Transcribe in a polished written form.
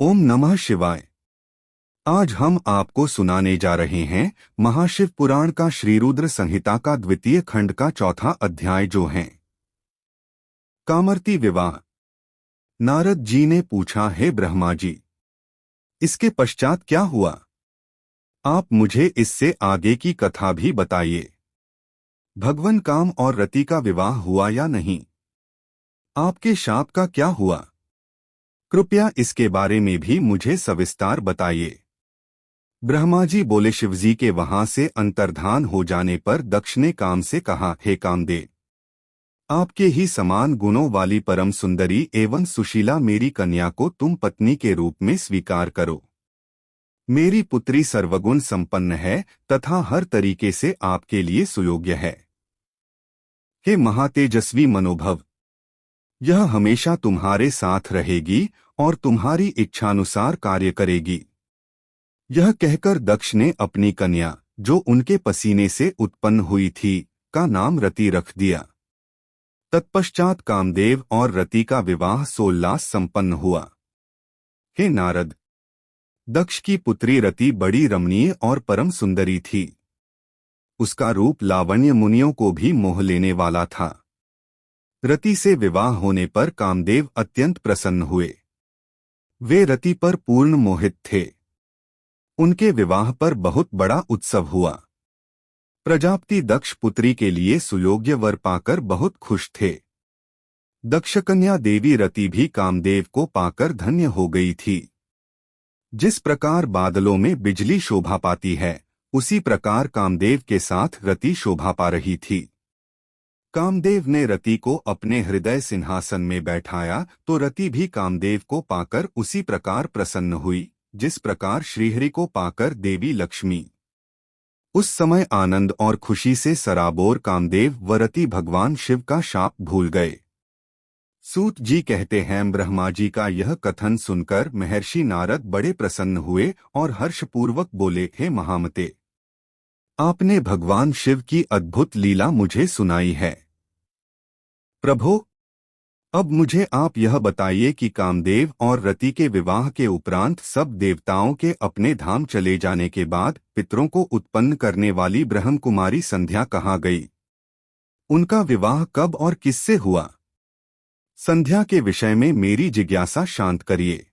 ओम नमः शिवाय। आज हम आपको सुनाने जा रहे हैं महाशिव पुराण का श्रीरुद्र संहिता का द्वितीय खंड का चौथा अध्याय, जो है कामर्ति विवाह। नारद जी ने पूछा, हे ब्रह्मा जी, इसके पश्चात क्या हुआ? आप मुझे इससे आगे की कथा भी बताइए। भगवान काम और रति का विवाह हुआ या नहीं? आपके शाप का क्या हुआ? कृपया इसके बारे में भी मुझे सविस्तार बताइए। ब्रह्मा जी बोले, शिवजी के वहां से अंतर्धान हो जाने पर दक्ष ने काम से कहा, हे कामदेव, आपके ही समान गुणों वाली परम सुंदरी एवं सुशीला मेरी कन्या को तुम पत्नी के रूप में स्वीकार करो। मेरी पुत्री सर्वगुण संपन्न है तथा हर तरीके से आपके लिए सुयोग्य है। हे महातेजस्वी मनोभव, यह हमेशा तुम्हारे साथ रहेगी और तुम्हारी इच्छानुसार कार्य करेगी। यह कहकर दक्ष ने अपनी कन्या, जो उनके पसीने से उत्पन्न हुई थी, का नाम रति रख दिया। तत्पश्चात कामदेव और रति का विवाह सोल्लास संपन्न हुआ। हे नारद, दक्ष की पुत्री रति बड़ी रमणीय और परम सुंदरी थी। उसका रूप लावण्य मुनियों को भी मोह लेने वाला था। रति से विवाह होने पर कामदेव अत्यंत प्रसन्न हुए। वे रति पर पूर्ण मोहित थे। उनके विवाह पर बहुत बड़ा उत्सव हुआ। प्रजापति दक्ष पुत्री के लिए सुयोग्य वर पाकर बहुत खुश थे। दक्ष कन्या देवी रति भी कामदेव को पाकर धन्य हो गई थी। जिस प्रकार बादलों में बिजली शोभा पाती है, उसी प्रकार कामदेव के साथ रति शोभा पा रही थी। कामदेव ने रति को अपने हृदय सिंहासन में बैठाया तो रति भी कामदेव को पाकर उसी प्रकार प्रसन्न हुई, जिस प्रकार श्रीहरि को पाकर देवी लक्ष्मी। उस समय आनंद और खुशी से सराबोर कामदेव व रति भगवान शिव का शाप भूल गए। सूत जी कहते हैं, ब्रह्मा जी का यह कथन सुनकर महर्षि नारद बड़े प्रसन्न हुए और हर्षपूर्वक बोले, हे महामते, आपने भगवान शिव की अद्भुत लीला मुझे सुनाई है। प्रभो, अब मुझे आप यह बताइए कि कामदेव और रति के विवाह के उपरांत सब देवताओं के अपने धाम चले जाने के बाद पितरों को उत्पन्न करने वाली ब्रह्म कुमारी संध्या कहाँ गई? उनका विवाह कब और किससे हुआ? संध्या के विषय में मेरी जिज्ञासा शांत करिए।